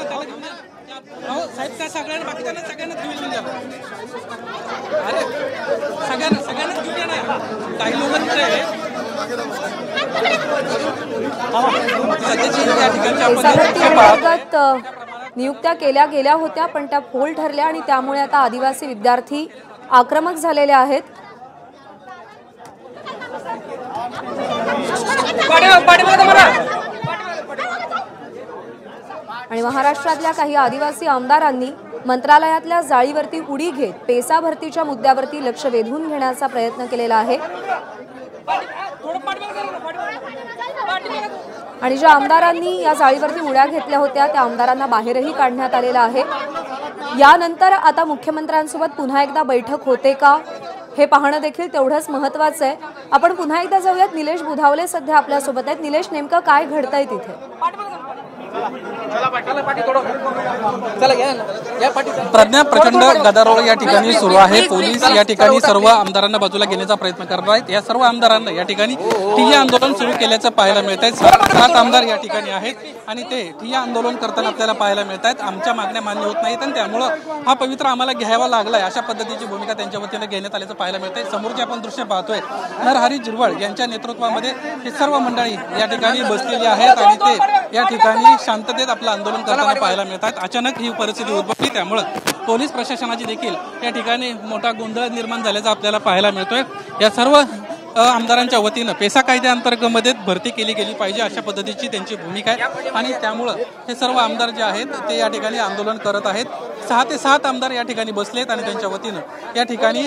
साहेब त्या सगळ्यांना बाकीच्यांना सगळ्यांना घेऊन द्या. अरे सगळ्यांना घेऊन या ना. काही लोक अंतर्गत नियुक्त्या केल्या गेल्या होत्या पण त्या फोल ठरल्या आणि त्यामुळे आता आदिवासी विद्यार्थी आक्रमक झालेले आहेत. आणि महाराष्ट्रातल्या काही आदिवासी आमदारांनी मंत्रालयातल्या जाळीवरती उडी घेत पेसा भरतीच्या मुद्द्यावरती लक्ष वेधून घेण्याचा प्रयत्न केलेला आहे. आणि ज्या आमदारांनी या जाळीवरती उड्या घेतल्या होत्या त्या आमदारांना बाहेरही काढण्यात आलेलं आहे. यानंतर आता मुख्यमंत्र्यांसोबत पुन्हा एकदा बैठक होते का हे पाहणं देखील तेवढंच महत्त्वाचं आहे. आपण पुन्हा एकदा जाऊयात. निलेश बुधावले सध्या आपल्या सोबत आहेत. निलेश, नेमकं काय घडतंय तिथे? प्रज्ञा प्रचंड गदारोळ या ठिकाणी सुरू आहे. पोलीस या ठिकाणी सर्व आमदारांना बाजूला घेण्याचा प्रयत्न करत आहेत. या सर्व आमदारांना या ठिकाणी ठिय्या आंदोलन सुरू केल्याचं पाहायला मिळत आहे. 7 आमदार या ठिकाणी आहेत आणि ते ठिय्या आंदोलन करताना आपल्याला पाहायला मिळत आहेत. आमच्या मागण्या मान्य होत नाहीत आणि त्यामुळं हा पवित्र आम्हाला घ्यावा लागलाय अशा पद्धतीची भूमिका त्यांच्या वतीने घेण्यात आल्याचं पाहायला मिळत आहे. समोरचे आपण दृश्य पाहतोय नरहरी झिरवळ यांच्या नेतृत्वामध्ये हे सर्व मंडळी या ठिकाणी बसलेली आहेत आणि ते या ठिकाणी शांततेत आपलं आंदोलन करताना पाहायला मिळतात. अचानक ही परिस्थिती उद्भवली त्यामुळे पोलीस प्रशासनाची देखील या ठिकाणी मोठा गोंधळ निर्माण झाल्याचा आपल्याला पाहायला मिळतोय. या सर्व आमदारांच्या वतीनं पेसा कायद्याअंतर्गत भरती केली गेली पाहिजे अशा पद्धतीची त्यांची भूमिका आहे आणि त्यामुळं हे सर्व आमदार जे आहेत ते या ठिकाणी आंदोलन करत आहेत. 6 ते 7 आमदार या ठिकाणी बसलेत आणि त्यांच्या वतीनं या ठिकाणी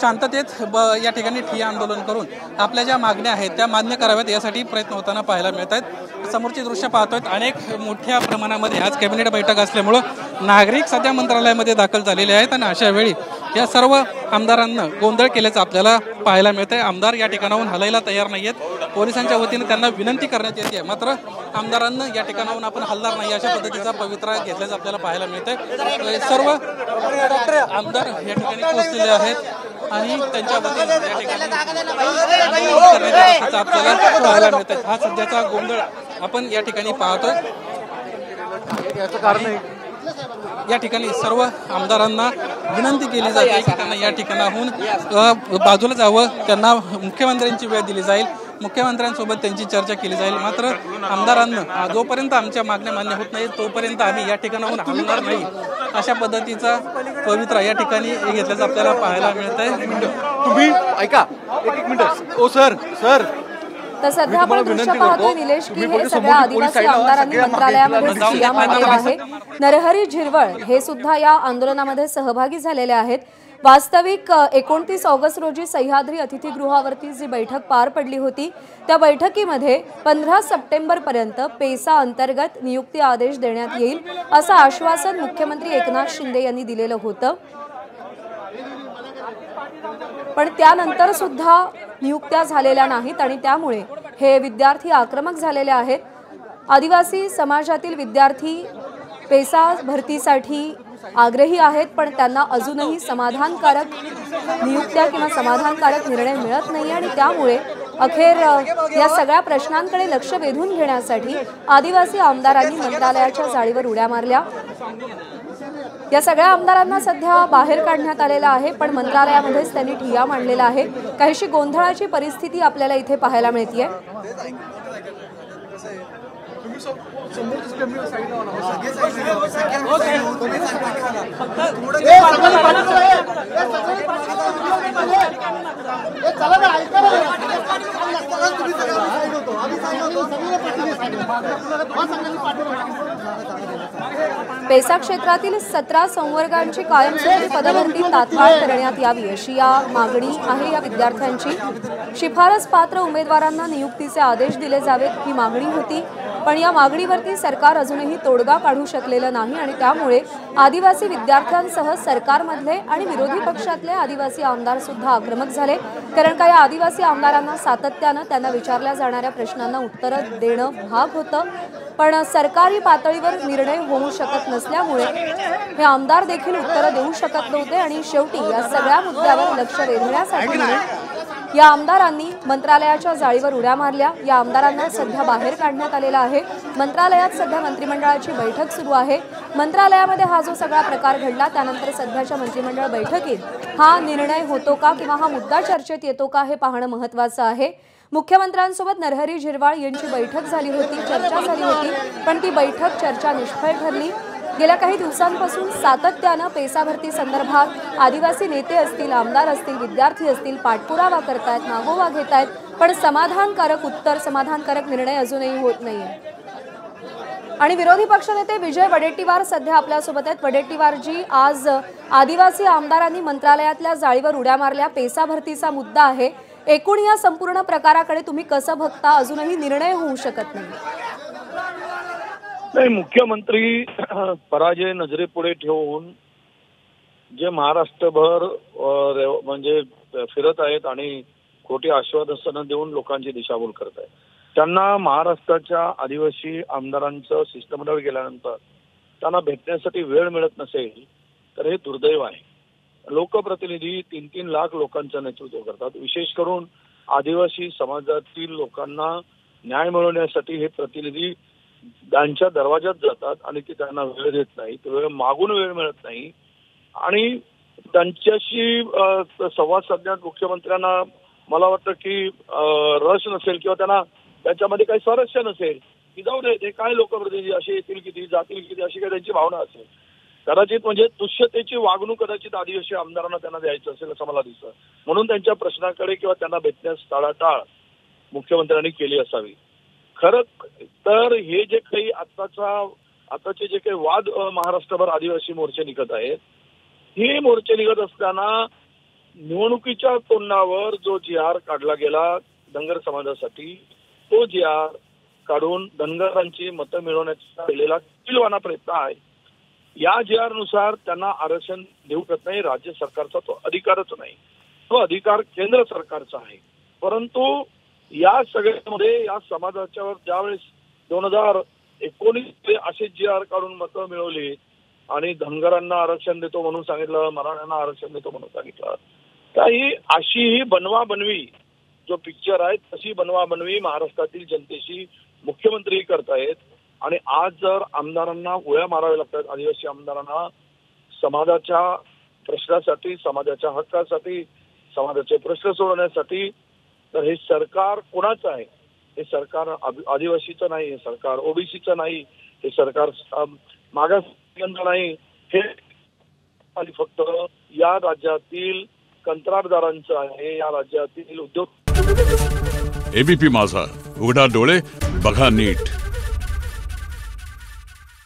शांततेत या ठिकाणी ठिय्या आंदोलन करून आपल्या ज्या मागण्या आहेत त्या मान्य कराव्यात यासाठी प्रयत्न होताना पाहायला मिळत आहेत. समोरची दृश्य पाहतोय. अनेक मोठ्या प्रमाणामध्ये आज कॅबिनेट बैठक असल्यामुळं नागरिक सध्या मंत्रालयामध्ये दाखल झालेले आहेत आणि अशा वेळी या सर्व आमदारांना गोंधळ केल्याचं आपल्याला पाहायला मिळत आहे. आमदार या ठिकाणाहून हलायला तयार नाहीयेत. पोलिसांच्या वतीने त्यांना विनंती करण्यात येते मात्र आमदारांना या ठिकाणाहून आपण हलणार नाही अशा पद्धतीचा पवित्रा घेतल्याचं आपल्याला पाहायला मिळत आहे. सर्व आमदार या ठिकाणी पोहोचलेले आहेत आणि त्यांच्या वतीने या ठिकाणी आपल्याला पाहायला मिळत आहे. हा सध्याचा गोंधळ आपण या ठिकाणी पाहतोय. याचं कारण या ठिकाणी सर्व आमदारांना विनंती केली जाते की त्यांना या ठिकाणाहून बाजूला जावं. त्यांना मुख्यमंत्र्यांची वेळ दिली जाईल. मुख्यमंत्र्यांसोबत त्यांची चर्चा केली जाईल. मात्र आमदारांना जोपर्यंत आमच्या मागण्या मान्य होत नाही तोपर्यंत आम्ही या ठिकाणाहून हलणार नाही अशा पद्धतीचा पवित्रा या ठिकाणी घेतल्याचं आपल्याला पाहायला मिळत आहे. तुम्ही ऐका एक मिनिट. ओ सर तर सध्या आपण दृश्य पाहतोय निलेश की हे सगळ्या आदिवासी आमदारांनी मंत्रालयामध्ये ठिय्या मांडलेला आहे. नरहरी झिरवळ हे सुद्धा या आंदोलनामध्ये सहभागी झालेले आहेत. वास्तविक 29 ऑगस्ट रोजी सह्याद्री अतिथीगृहावरती जी बैठक पार पडली होती त्या बैठकीमध्ये 15 सप्टेंबरपर्यंत पेसा अंतर्गत नियुक्ती आदेश देण्यात येईल असं आश्वासन मुख्यमंत्री एकनाथ शिंदे यांनी दिलेलं होतं. पण त्यानंतर सुद्धा नियुक्त्या झालेल्या नाहीत आणि त्यामुळे हे विद्यार्थी आक्रमक झालेले आहेत. आदिवासी समाजातील विद्यार्थी पेसा भरतीसाठी आग्रही आहेत पण त्यांना अजूनही समाधानकारक नियुक्त्या किंवा समाधानकारक निर्णय मिळत नाही आणि त्यामुळे अखेर या सगळ्या प्रश्नांकडे लक्ष वेधून घेण्यासाठी आदिवासी आमदारांनी मंत्रालयाच्या जाळीवर उड्या मारल्या. या सगळ्या आमदारांना सध्या बाहेर काढण्यात आलेलं आहे पण मंत्रालयामध्येच त्यांनी ठिय्या मांडलेला आहे. काहीशी गोंधळाची परिस्थिती आपल्याला इथे पाहायला मिळतेय. पेसा क्षेत्रातील 17 संवर्गांची कायमस्वरूपी पदभरती तात्काळ करण्यात यावी अशी या मागणी आहे या विद्यार्थ्यांची. शिफारस पात्र उमेदवारांना नियुक्तीचे आदेश दिले जावेत ही मागणी होती पण या मागणीवरती सरकार अजूनही तोडगा काढू शकलेलं नाही आणि त्यामुळे आदिवासी विद्यार्थ्यांसह सरकारमधले आणि विरोधी पक्षातले आदिवासी आमदार सुद्धा आक्रमक झाले. कारण का या आदिवासी आमदारांना सातत्यानं त्यांना विचारल्या जाणाऱ्या प्रश्नांना उत्तरं देणं भाग होतं पण सरकारी पातळीवर निर्णय होऊ शकत नसल्यामुळे हे आमदार देखील उत्तरं देऊ शकत नव्हते आणि शेवटी या सगळ्या मुद्द्यावर लक्ष वेधण्यासाठी या आमदारांनी मंत्रालयाच्या जाळीवर उड्या मारल्या। या आमदारांना सध्या बाहेर काढण्यात आलेलं आहे। मंत्रालयात सध्या मंत्रिमंडळाची बैठक सुरू आहे। मंत्रालयामध्ये हा जो सगळा प्रकार घडला त्यानंतर सध्याच्या मंत्रिमंडळ बैठकीत हा निर्णय होतो का किंवा हा मुद्दा चर्चेत येतो का हे पाहणं महत्त्वाचं आहे। मुख्यमंत्र्यांसोबत नरहरी झिरवाळ यांची बैठक झाली होती, चर्चा झाली होती, पण ती बैठक चर्चा निष्फळ ठरली। गेल्या काही दिवसांपासून सातत्यानं पेसा भरती संदर्भात आदिवासी नेते असतील, आमदार असतील, विद्यार्थी असतील पाठपुरावा करतायत, मागोवा घेतायत, पण समाधानकारक उत्तर, समाधानकारक निर्णय अजूनही होत नाहीये। आणि विरोधी पक्षनेते विजय वडेट्टीवार सध्या आपल्यासोबत आहेत। वडेट्टीवारजी, आज आदिवासी आमदारांनी मंत्रालयातल्या जाळीवर उड्या मारल्या, पेसा भरतीचा मुद्दा आहे। एकूण या संपूर्ण प्रकाराकडे तुम्ही कसं बघता? अजूनही निर्णय होऊ शकत नाही। नाही, मुख्यमंत्री पराजय नजरेपुढे ठेवून जे महाराष्ट्रभर म्हणजे फिरत आहेत आणि खोटी आश्वासनं देऊन लोकांची दिशाभूल करत आहेत, त्यांना महाराष्ट्राच्या आदिवासी आमदारांचं शिष्टमंडळ गेल्यानंतर त्यांना भेटण्यासाठी वेळ मिळत नसेल तर हे दुर्दैव आहे। लोकप्रतिनिधी 3-3 लाख लोकांचं नेतृत्व करतात। विशेष करून आदिवासी समाजातील लोकांना न्याय मिळवण्यासाठी हे प्रतिनिधी त्यांच्या दरवाजात जातात आणि ते त्यांना वेळ देत नाही, वेळ मागून वेळ मिळत नाही आणि त्यांच्याशी संवाद साधण्यात मुख्यमंत्र्यांना मला वाटतं की रस नसेल किंवा त्यांना त्याच्यामध्ये काही स्वारस्य नसेल की जाऊ दे, ते काय लोकप्रतिनिधी असे येतील किती, जातील किती, अशी काही त्यांची भावना असेल। कदाचित म्हणजे तुष्यतेची वागणूक कदाचित आदिवासी आमदारांना त्यांना द्यायचं असेल असं मला दिसतं, म्हणून त्यांच्या प्रश्नाकडे किंवा त्यांना भेटण्यास टाळाटाळ मुख्यमंत्र्यांनी केली असावी। खरं तर हे जे काही आताचे जे काही वाद महाराष्ट्रभर आदिवासी मोर्चे निघत आहेत, हे मोर्चे निघत असताना निवडणुकीच्या तोंडावर जो जी.आर. काढला गेला धनगर समाजासाठी, तो जी.आर. काढून धनगरांची मतं मिळवण्याचा केलेला किलवाना प्रयत्न आहे। या जी.आर. नुसार त्यांना आरक्षण देऊ शकत नाही, राज्य सरकारचा तो अधिकारच नाही, तो अधिकार केंद्र सरकारचा आहे। परंतु या सगळ्यामध्ये या समाजाच्यावर ज्यावेळेस 2019 असे जी.आर. काढून मतं मिळवली आणि धनगरांना आरक्षण देतो म्हणून सांगितलं, मराठ्यांना आरक्षण देतो म्हणून सांगितलं, काही अशी ही बनवाबनवी जो पिक्चर आहे तशी बनवाबनवी महाराष्ट्रातील जनतेशी मुख्यमंत्री करतायत। आणि आज जर आमदारांना उड्या माराव्या लागतात, आदिवासी आमदारांना समाजाच्या प्रश्नासाठी, समाजाच्या हक्कासाठी, समाजाचे प्रश्न सोडवण्यासाठी, तर हे सरकार कोणाचं आहे? हे सरकार आदिवासीचं नाही, हे सरकार ओबीसीचं नाही, हे सरकार मागासवर्गीयांचं नाही, हे आणि फक्त या राज्यातील कंत्राटदारांचं आहे, या राज्यातील उद्योग। एबीपी माझा, उघडा डोळे बघा नीट।